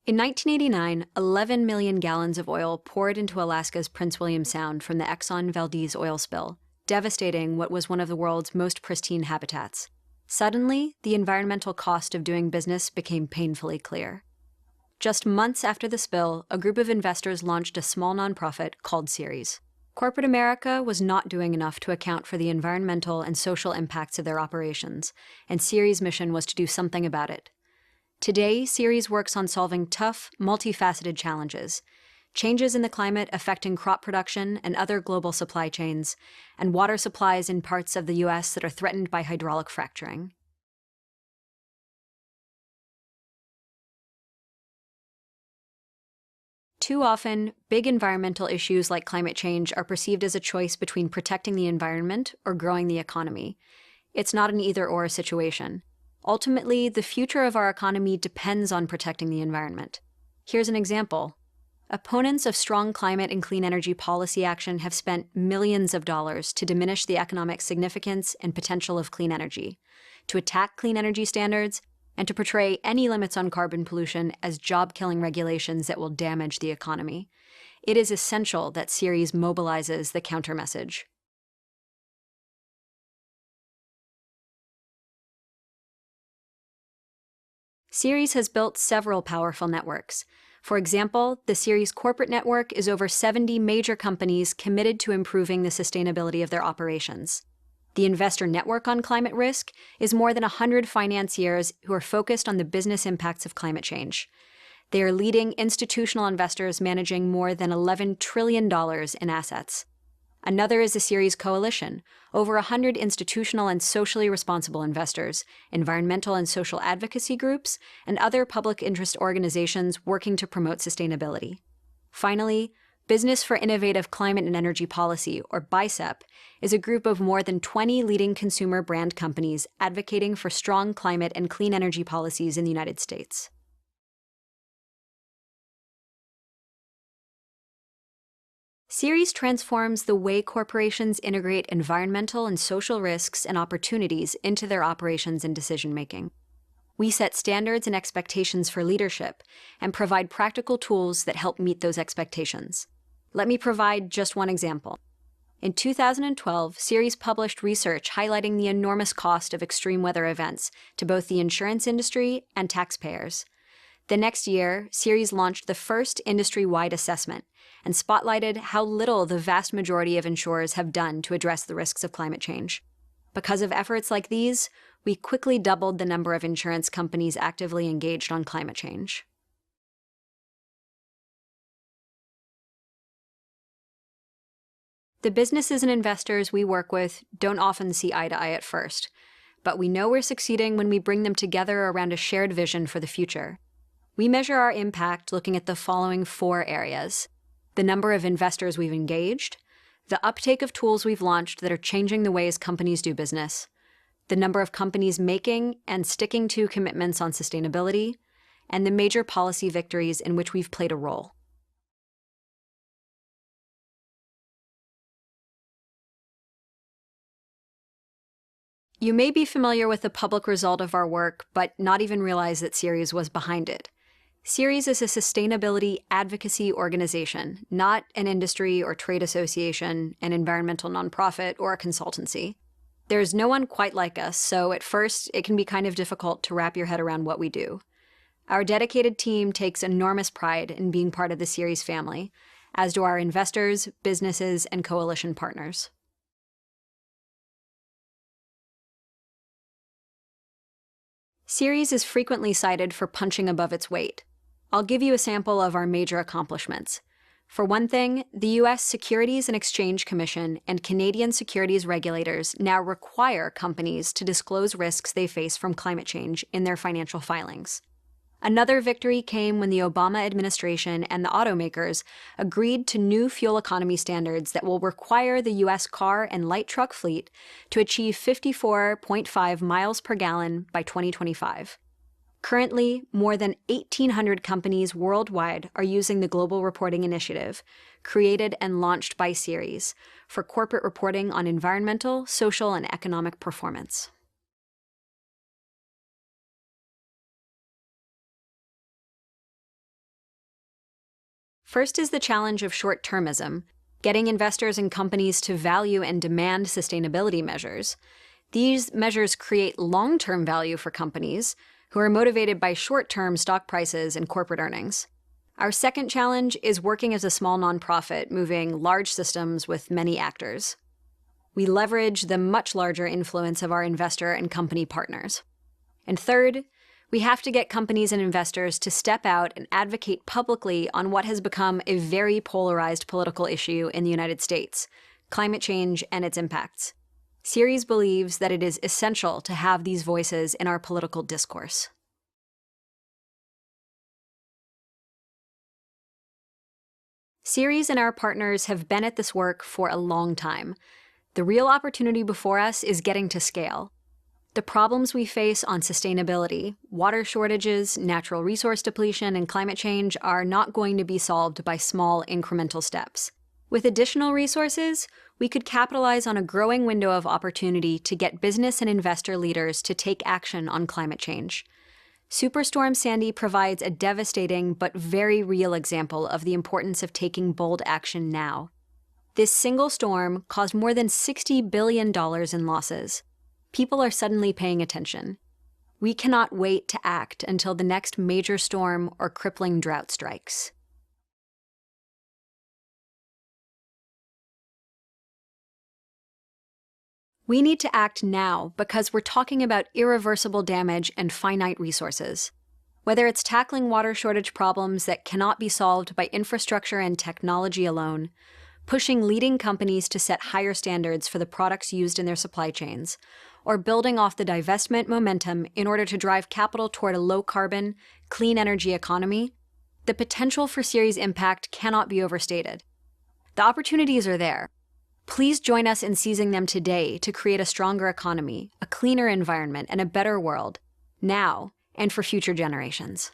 In 1989, 11 million gallons of oil poured into Alaska's Prince William Sound from the Exxon Valdez oil spill, devastating what was one of the world's most pristine habitats. Suddenly, the environmental cost of doing business became painfully clear. Just months after the spill, a group of investors launched a small nonprofit called Ceres. Corporate America was not doing enough to account for the environmental and social impacts of their operations, and Ceres' mission was to do something about it. Today, Ceres works on solving tough, multifaceted challenges: changes in the climate affecting crop production and other global supply chains, and water supplies in parts of the U.S. that are threatened by hydraulic fracturing. Too often, big environmental issues like climate change are perceived as a choice between protecting the environment or growing the economy. It's not an either-or situation. Ultimately, the future of our economy depends on protecting the environment. Here's an example. Opponents of strong climate and clean energy policy action have spent millions of dollars to diminish the economic significance and potential of clean energy, to attack clean energy standards, and to portray any limits on carbon pollution as job-killing regulations that will damage the economy. It is essential that Ceres mobilizes the counter-message. Ceres has built several powerful networks. For example, the Ceres corporate network is over 70 major companies committed to improving the sustainability of their operations. The investor network on climate risk is more than 100 financiers who are focused on the business impacts of climate change. They are leading institutional investors managing more than $11 trillion in assets. Another is the Ceres Coalition, over 100 institutional and socially responsible investors, environmental and social advocacy groups, and other public interest organizations working to promote sustainability. Finally, Business for Innovative Climate and Energy Policy, or BICEP, is a group of more than 20 leading consumer brand companies advocating for strong climate and clean energy policies in the United States. Ceres transforms the way corporations integrate environmental and social risks and opportunities into their operations and decision-making. We set standards and expectations for leadership and provide practical tools that help meet those expectations. Let me provide just one example. In 2012, Ceres published research highlighting the enormous cost of extreme weather events to both the insurance industry and taxpayers. The next year, Ceres launched the first industry-wide assessment and spotlighted how little the vast majority of insurers have done to address the risks of climate change. Because of efforts like these, we quickly doubled the number of insurance companies actively engaged on climate change. The businesses and investors we work with don't often see eye to eye at first, but we know we're succeeding when we bring them together around a shared vision for the future. We measure our impact looking at the following 4 areas: the number of investors we've engaged, the uptake of tools we've launched that are changing the ways companies do business, the number of companies making and sticking to commitments on sustainability, and the major policy victories in which we've played a role. You may be familiar with the public result of our work, but not even realize that Ceres was behind it. Ceres is a sustainability advocacy organization, not an industry or trade association, an environmental nonprofit, or a consultancy. There's no one quite like us, so at first it can be kind of difficult to wrap your head around what we do. Our dedicated team takes enormous pride in being part of the Ceres family, as do our investors, businesses, and coalition partners. Ceres is frequently cited for punching above its weight. I'll give you a sample of our major accomplishments. For one thing, the U.S. Securities and Exchange Commission and Canadian securities regulators now require companies to disclose risks they face from climate change in their financial filings. Another victory came when the Obama administration and the automakers agreed to new fuel economy standards that will require the U.S. car and light truck fleet to achieve 54.5 miles per gallon by 2025. Currently, more than 1,800 companies worldwide are using the Global Reporting Initiative, created and launched by Ceres, for corporate reporting on environmental, social, and economic performance. First is the challenge of short-termism, getting investors and companies to value and demand sustainability measures. These measures create long-term value for companies who are motivated by short-term stock prices and corporate earnings. Our second challenge is working as a small nonprofit, moving large systems with many actors. We leverage the much larger influence of our investor and company partners. And third, we have to get companies and investors to step out and advocate publicly on what has become a very polarized political issue in the United States, climate change and its impacts. Ceres believes that it is essential to have these voices in our political discourse. Ceres and our partners have been at this work for a long time. The real opportunity before us is getting to scale. The problems we face on sustainability, water shortages, natural resource depletion, and climate change are not going to be solved by small, incremental steps. With additional resources, we could capitalize on a growing window of opportunity to get business and investor leaders to take action on climate change. Superstorm Sandy provides a devastating but very real example of the importance of taking bold action now. This single storm caused more than $60 billion in losses. People are suddenly paying attention. We cannot wait to act until the next major storm or crippling drought strikes. We need to act now because we're talking about irreversible damage and finite resources. Whether it's tackling water shortage problems that cannot be solved by infrastructure and technology alone, pushing leading companies to set higher standards for the products used in their supply chains, or building off the divestment momentum in order to drive capital toward a low-carbon, clean energy economy, the potential for Ceres impact cannot be overstated. The opportunities are there. Please join us in seizing them today to create a stronger economy, a cleaner environment, and a better world, now and for future generations.